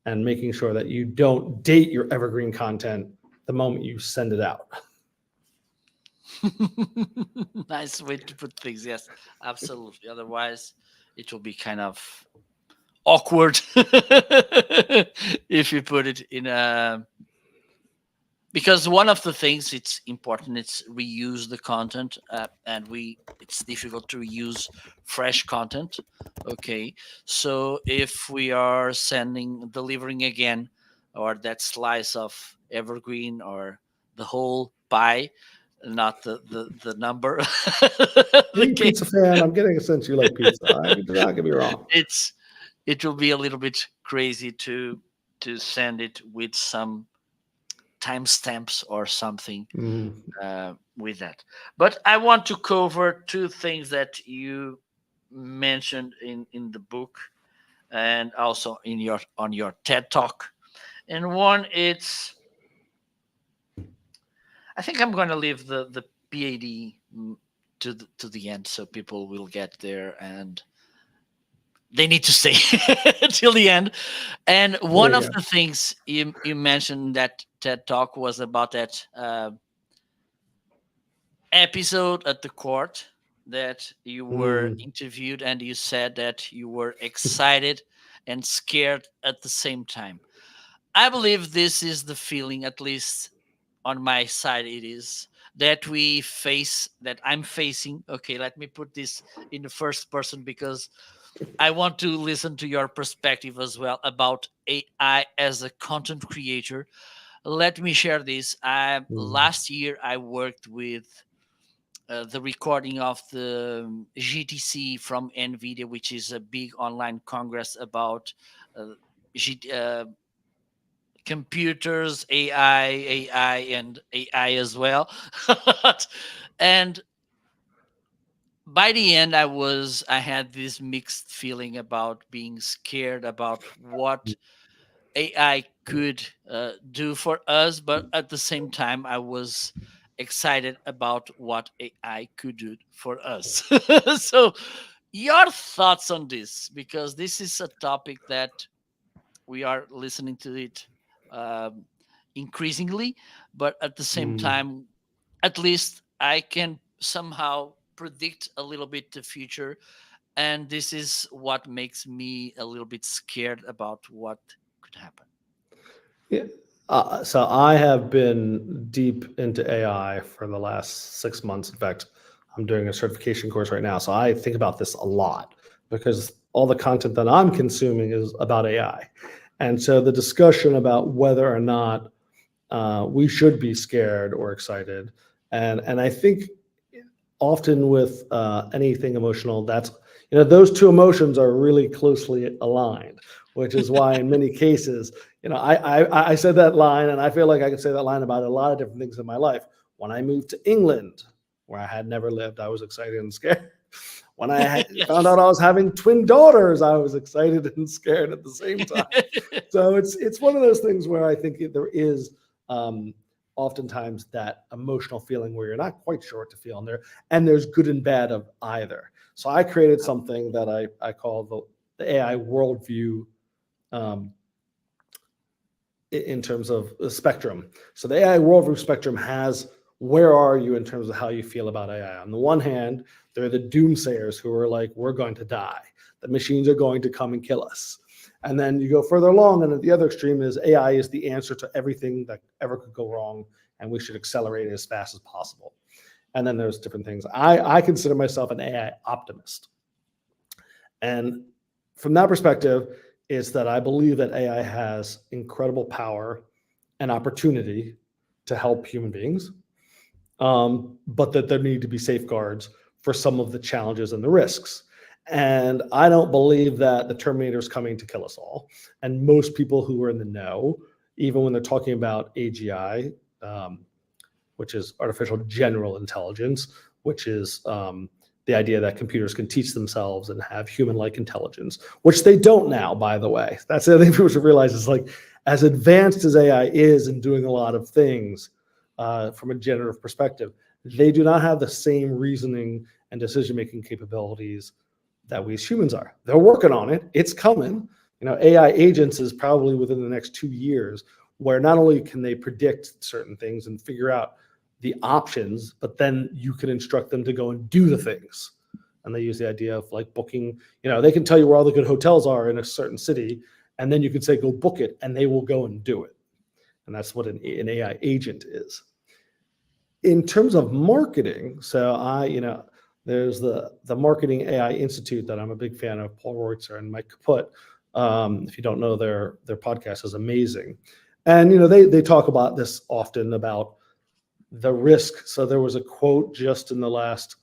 and making sure that you don't date your evergreen content the moment you send it out. Nice way to put things. Yes, absolutely. Otherwise, it will be kind of awkward if you put it in a, because one of the things it's important, it's reuse the content, and we it's difficult to reuse fresh content. Okay, so if we are delivering again, or that slice of evergreen, or the whole pie, not the number. Big Okay, pizza fan. I'm getting a sense you like pizza. Do not get me wrong. it's it will be a little bit crazy to send it with some timestamps or something Mm. with that. But I want to cover two things that you mentioned in the book, and also in your on your TED talk. And one, it's, I think I'm going to leave the PAD to the end, so people will get there and they need to stay till the end. And There one you of go. the things you mentioned in that TED talk was about that episode at the court, that you were Mm. interviewed and you said that you were excited and scared at the same time. I believe this is the feeling, at least on my side, it is that we face, that I'm facing. Okay, let me put this in the first person because I want to listen to your perspective as well about AI as a content creator. Let me share this. Mm. Last year I worked with the recording of the GTC from NVIDIA, which is a big online congress about uh, G- uh, computers, AI, and AI as well. And by the end, I had this mixed feeling about being scared about what AI could do for us, but at the same time, I was excited about what AI could do for us. So, your thoughts on this? Because this is a topic that we are listening to it um, increasingly, but at the same Mm. time, at least I can somehow predict a little bit the future, and this is what makes me a little bit scared about what could happen. Yeah. So I have been deep into AI for the last 6 months. In fact, I'm doing a certification course right now. So I think about this a lot because all the content that I'm consuming is about AI. And so the discussion about whether or not we should be scared or excited, and I think often with anything emotional, that's those two emotions are really closely aligned, which is why in many cases, I said that line, and I feel like I can say that line about a lot of different things in my life. When I moved to England, where I had never lived, I was excited and scared. When found Yes. out I was having twin daughters, I was excited and scared at the same time. So it's one of those things where I think there is um, oftentimes that emotional feeling where you're not quite sure what to feel, and there's good and bad of either. So I created something that I call the AI worldview, um, in terms of the spectrum. So the AI worldview spectrum has, where are you in terms of how you feel about AI? On the one hand, there are the doomsayers who are like, we're going to die. The machines are going to come and kill us. And then you go further along, and at the other extreme is AI is the answer to everything that ever could go wrong, and we should accelerate it as fast as possible. And then there's different things. I consider myself an AI optimist. And from that perspective, is that I believe that AI has incredible power and opportunity, to help human beings, but that there need to be safeguards for some of the challenges and the risks. And I don't believe that the Terminator is coming to kill us all. And most people who are in the know, even when they're talking about AGI, which is artificial general intelligence, which is the idea that computers can teach themselves and have human-like intelligence, which they don't now, by the way. That's the other thing people should realize is like, as advanced as AI is in doing a lot of things from a generative perspective, they do not have the same reasoning and decision-making capabilities that we as humans are. They're working on it. It's coming. AI agents is probably within the next 2 years, where not only can they predict certain things and figure out the options, but then you can instruct them to go and do the things. And they use the idea of like booking, they can tell you where all the good hotels are in a certain city, and then you can say, go book it, and they will go and do it. And that's what an AI agent is. In terms of marketing, so there's the Marketing AI Institute that I'm a big fan of, Paul Reutzer and Mike Kaput. If you don't know, their podcast is amazing. And, they talk about this often about the risk. So there was a quote just in the last,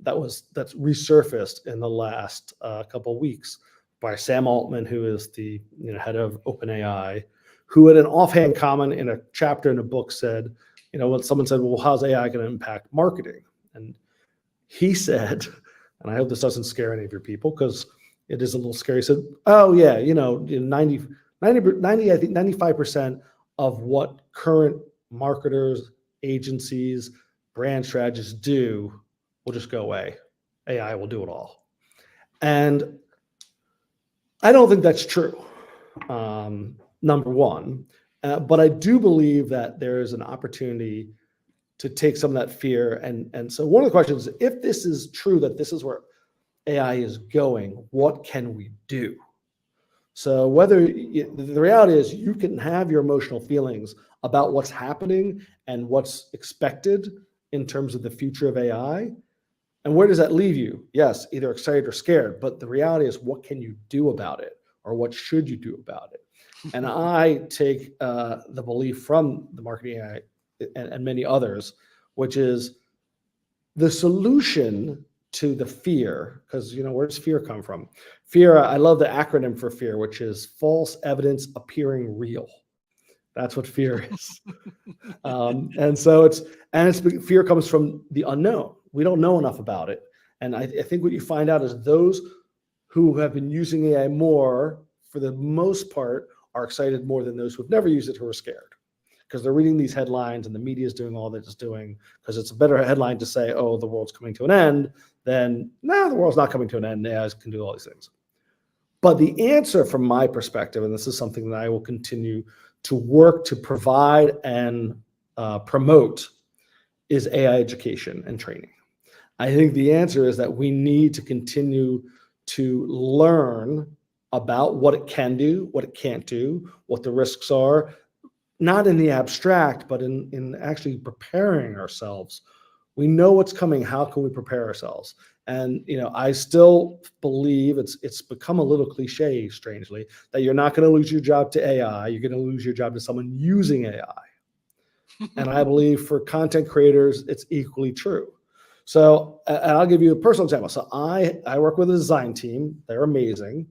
that's resurfaced in the last couple of weeks by Sam Altman, who is the head of OpenAI, who had an offhand comment in a chapter in a book said, when someone said, well, how's AI going to impact marketing? And he said, and I hope this doesn't scare any of your people because it is a little scary. He said, oh yeah, 90, I think 95% of what current marketers, agencies, brand strategists do will just go away. AI will do it all. And I don't think that's true, number one. But I do believe that there is an opportunity to take some of that fear. And so one of the questions is, if this is true, that this is where AI is going, what can we do? So the reality is you can have your emotional feelings about what's happening and what's expected in terms of the future of AI. And where does that leave you? Yes, either excited or scared. But the reality is, what can you do about it? Or what should you do about it? And I take the belief from the Marketing AI and many others, which is the solution to the fear, because where does fear come from? Fear, I love the acronym for fear, which is false evidence appearing real. That's what fear is. And so fear comes from the unknown. We don't know enough about it. And I think what you find out is those who have been using AI more, for the most part, are excited more than those who've never used it, who are scared, because they're reading these headlines and the media is doing all that it's doing, because it's a better headline to say, oh, the world's coming to an end, than, no, the world's not coming to an end. AI can do all these things. But the answer from my perspective, and this is something that I will continue to work to provide and promote, is AI education and training. I think the answer is that we need to continue to learn about what it can do, what it can't do, what the risks are, not in the abstract, but in actually preparing ourselves. We know what's coming. How can we prepare ourselves? And I still believe it's become a little cliche, strangely, that you're not going to lose your job to AI. You're going to lose your job to someone using AI. And I believe for content creators, it's equally true. So, and I'll give you a personal example. So I work with a design team. They're amazing.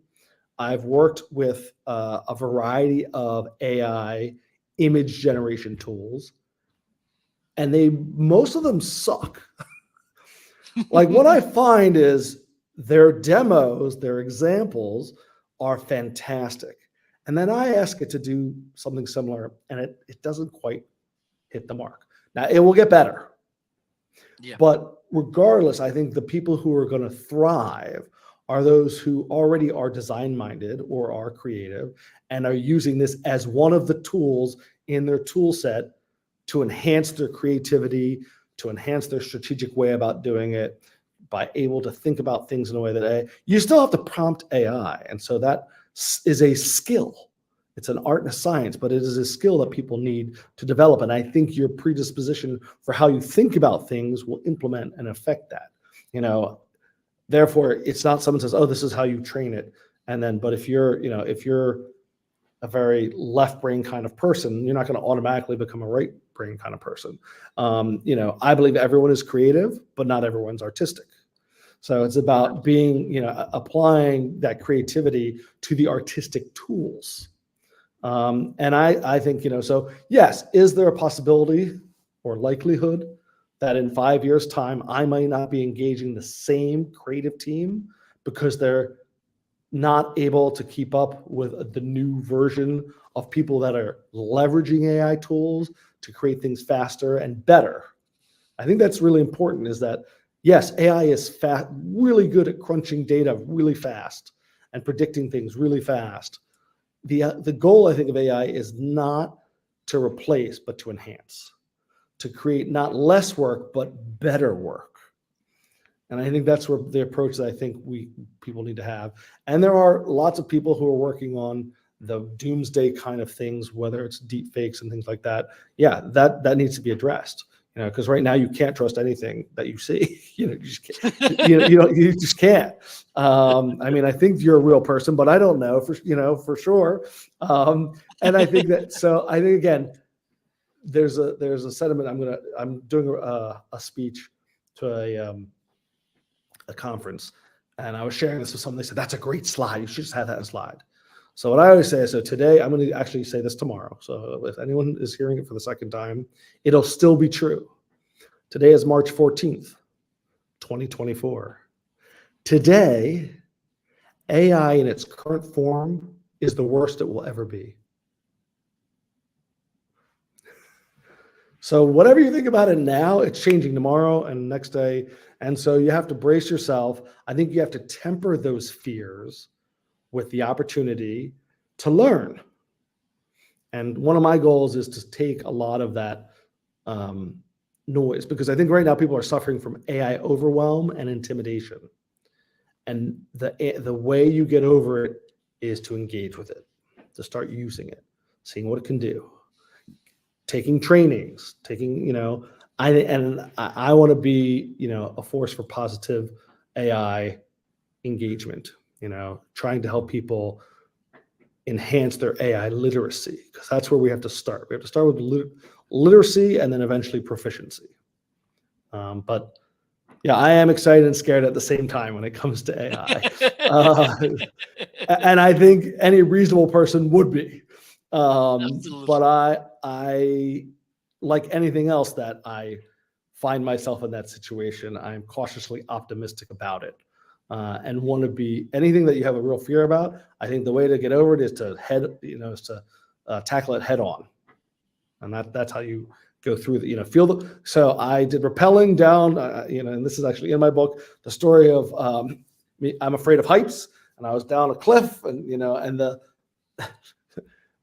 I've worked with a variety of AI image generation tools, and most of them suck. Like, what I find is their demos, their examples are fantastic. And then I ask it to do something similar, and it doesn't quite hit the mark. Now, it will get better. Yeah. But regardless, I think the people who are going to thrive are those who already are design-minded or are creative and are using this as one of the tools in their tool set to enhance their creativity, to enhance their strategic way about doing it, by able to think about things in a way that you still have to prompt AI. And so that is a skill. It's an art and a science, but it is a skill that people need to develop. And I think your predisposition for how you think about things will implement and affect that. Therefore, it's not someone says, oh, this is how you train it. And then, but if you're a very left brain kind of person, you're not going to automatically become a right brain kind of person. I believe everyone is creative, but not everyone's artistic. So it's about being, applying that creativity to the artistic tools. And I think, so yes, is there a possibility or likelihood that in 5 years' time, I might not be engaging the same creative team because they're not able to keep up with the new version of people that are leveraging AI tools to create things faster and better? I think that's really important, is that yes, AI is really good at crunching data really fast and predicting things really fast. The goal, I think, of AI is not to replace, but to enhance, to create not less work, but better work. And I think that's where the approach that I think people need to have. And there are lots of people who are working on the doomsday kind of things, whether it's deep fakes and things like that. Yeah, that needs to be addressed. Because right now you can't trust anything that you see. You just can't. You just can't. I think you're a real person, but I don't know for sure. And I think that. So I think again, there's a sentiment. I'm doing a speech to a conference, and I was sharing this with someone. They said, "That's a great slide. You should just have that slide." So what I always say is, so today, I'm going to actually say this tomorrow. So if anyone is hearing it for the second time, it'll still be true. Today is March 14th, 2024. Today, AI in its current form is the worst it will ever be. So whatever you think about it now, it's changing tomorrow and next day. And so you have to brace yourself. I think you have to temper those fears with the opportunity to learn. And one of my goals is to take a lot of that noise, because I think right now people are suffering from AI overwhelm and intimidation. And the way you get over it is to engage with it, to start using it, seeing what it can do, taking trainings, I want to be, a force for positive AI engagement, trying to help people enhance their AI literacy, because that's where we have to start. We have to start with literacy and then eventually proficiency. But yeah, I am excited and scared at the same time when it comes to AI. And I think any reasonable person would be. But I, like anything else that I find myself in that situation, I'm cautiously optimistic about it. And want to be anything that you have a real fear about. I think the way to get over it is to tackle it head on, and that's how you go through the So I did rappelling down, and this is actually in my book, the story of I'm afraid of heights, and I was down a cliff, and and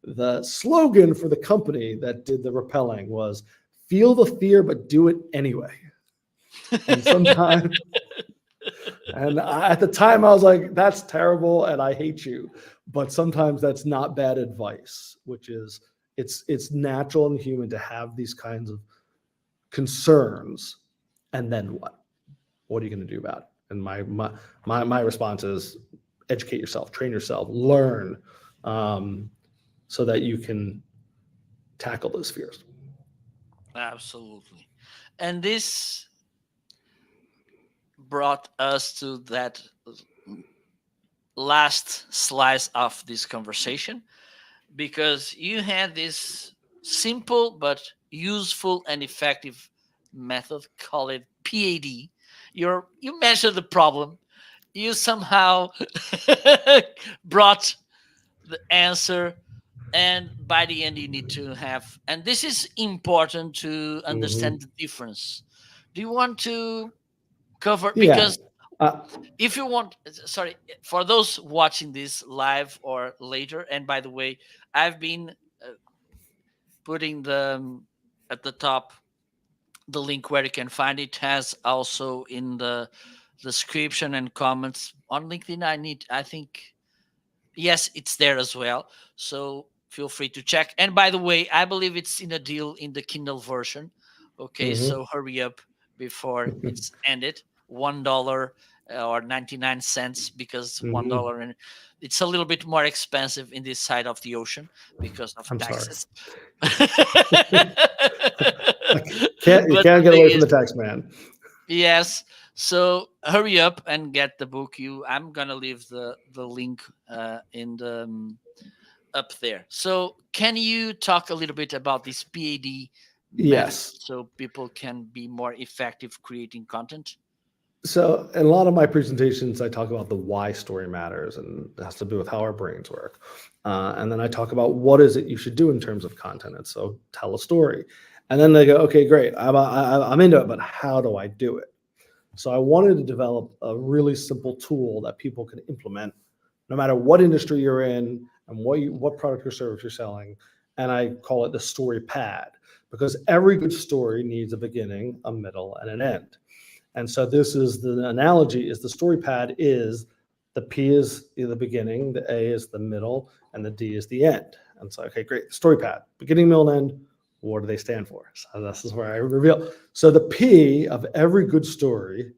the slogan for the company that did the rappelling was "Feel the fear, but do it anyway." And sometimes. And at the time I was like, that's terrible and I hate you. But sometimes that's not bad advice, which is it's natural and human to have these kinds of concerns. And then what? What are you going to do about it? And my response is educate yourself, train yourself, learn, so that you can tackle those fears. Absolutely. And this brought us to that last slice of this conversation, because you had this simple but useful and effective method, call it PAD. You measured the problem, you somehow brought the answer, and by the end you need to have, and this is important to understand the difference. Do you want to cover, Yeah. because if you want, sorry, for those watching this live or later, and by the way, I've been putting the at the top the link where you can find it. Has also in the description and comments on LinkedIn. I think, yes, it's there as well, so feel free to check. And by the way, I believe it's in a deal in the Kindle version. Okay, so hurry up before it's ended. $1 or 99 cents, because Mhm. $1, and it's a little bit more expensive in this side of the ocean because of I'm sorry. taxes. Like, you But can't the get thing away from is, the tax man. yes. So hurry up and get the book. I'm gonna leave the link in the up there. So can you talk a little bit about this PAD method Yes. so people can be more effective creating content? So in a lot of my presentations, I talk about the why story matters, and it has to do with how our brains work. And then I talk about what is it you should do in terms of content. And so tell a story. And then they go, okay, great. I'm into it, but how do I do it? So I wanted to develop a really simple tool that people can implement no matter what industry you're in and what product or service you're selling. And I call it the story pad, because every good story needs a beginning, a middle, and an end. And so this is the analogy: is the story pad is the P is the beginning, the A is the middle, and the D is the end. And so, okay, great. Story pad, beginning, middle, and end. What do they stand for? So this is where I reveal. So the P of every good story,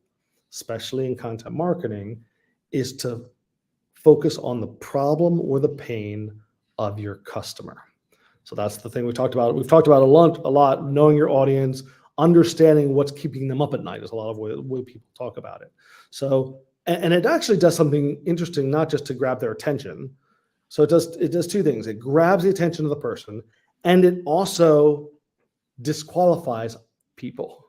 especially in content marketing, is to focus on the problem or the pain of your customer. So that's the thing we talked about. We've talked about a lot, knowing your audience, understanding what's keeping them up at night is a lot of way people talk about it. So, and it actually does something interesting, not just to grab their attention. So it does two things. It grabs the attention of the person, and it also disqualifies people,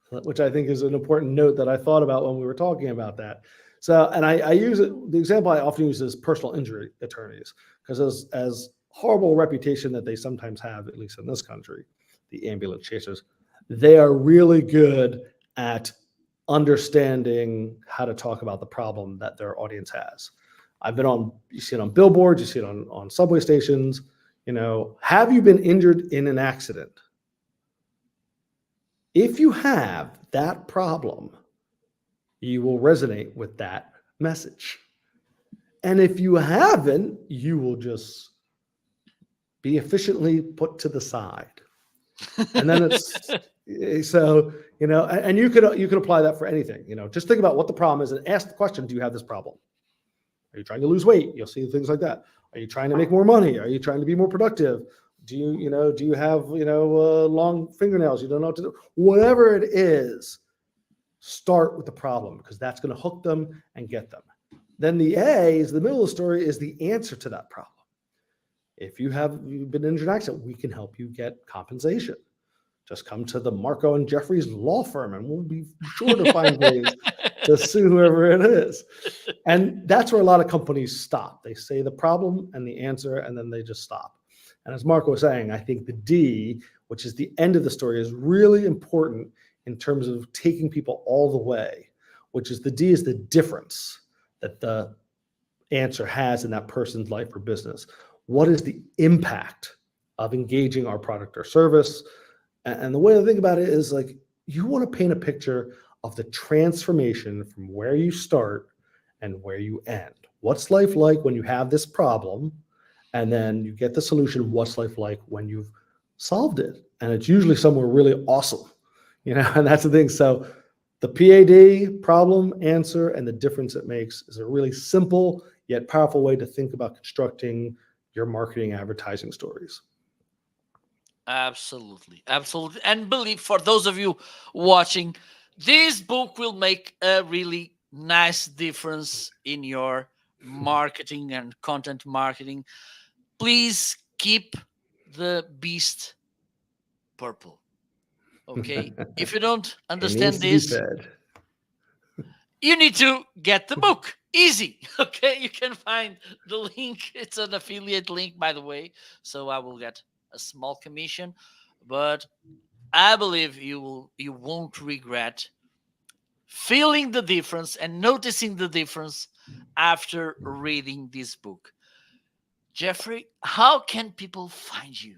which I think is an important note that I thought about when we were talking about that. So, and I use it, the example I often use is personal injury attorneys, because as horrible reputation that they sometimes have, at least in this country, the ambulance chasers, they are really good at understanding how to talk about the problem that their audience has. You see it on billboards, you see it on subway stations. Have you been injured in an accident? If you have that problem, you will resonate with that message. And if you haven't, you will just be efficiently put to the side. And then it's so, and you could apply that for anything. Just think about what the problem is and ask the question: do you have this problem? Are you trying to lose weight? You'll see things like that. Are you trying to make more money? Are you trying to be more productive? Do you have long fingernails? You don't know what to do. Whatever it is, start with the problem, because that's going to hook them and get them. Then the A is the middle of the story, is the answer to that problem. If you've been in an accident, we can help you get compensation. Just come to the Marco and Geoffrey's law firm, and we'll be sure to find ways to sue whoever it is. And that's where a lot of companies stop. They say the problem and the answer, and then they just stop. And as Marco was saying, I think the D, which is the end of the story, is really important in terms of taking people all the way, which is the D is the difference that the answer has in that person's life or business. What is the impact of engaging our product or service? And the way I think about it is, like, you want to paint a picture of the transformation from where you start and where you end. What's life like when you have this problem? And then you get the solution. What's life like when you've solved it? And it's usually somewhere really awesome, and that's the thing. So the PAD, problem, answer, and the difference it makes, is a really simple yet powerful way to think about constructing your marketing advertising stories. Absolutely, absolutely. And believe, for those of you watching, this book will make a really nice difference in your marketing and content marketing. Please keep the beast purple. Okay? If you don't It understand needs to be this, said. you need to get the book. Easy. Okay? You can find the link. It's an affiliate link, by the way. So I will get a small commission. But I believe you won't regret feeling the difference and noticing the difference after reading this book. Geoffrey, how can people find you?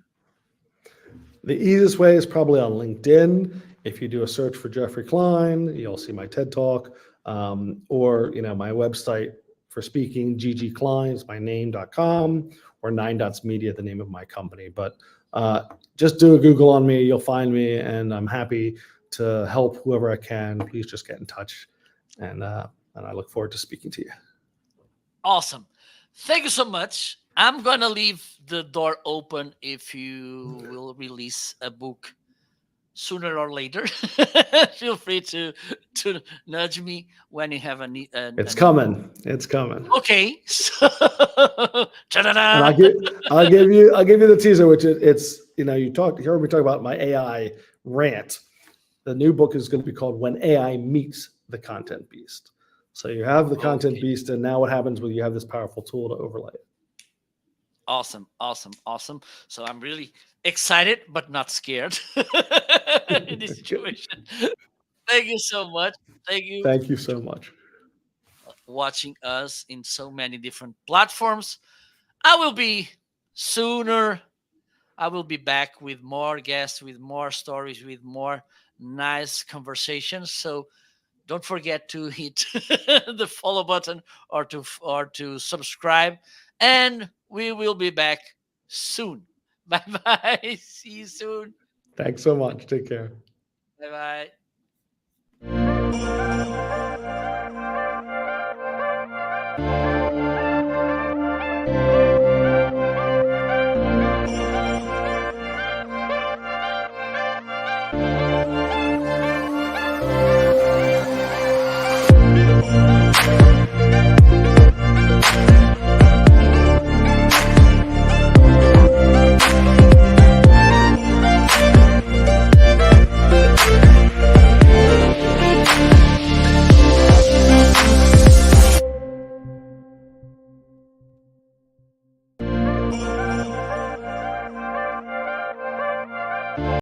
The easiest way is probably on LinkedIn. If you do a search for Geoffrey Klein, you'll see my TED Talk, or my website for speaking, ggklein is my name.com, or 9 Dots Media, the name of my company. But just do a Google on me, you'll find me, and I'm happy to help whoever I can. Please just get in touch. and I look forward to speaking to you. Awesome. Thank you so much. I'm going to leave the door open if you will release a book sooner or later. Feel free to nudge me when you have It's a new book. coming. It's coming. Okay. So, And ta-da-da. I'll give you the teaser, which it's you heard me talk about my AI rant. The new book is going to be called When AI Meets the Content Beast. So you have the content Okay. beast, and now what happens when you have this powerful tool to overlay it? Awesome, awesome, awesome. So I'm really excited, but not scared in this situation. Thank you so much. Thank you Thank you so much. watching us in so many different platforms. I will be sooner. I will be back with more guests, with more stories, with more nice conversations. So don't forget to hit the follow button or to subscribe, and we will be back soon. Bye bye. See you soon. Thanks so much. Take care. Bye bye.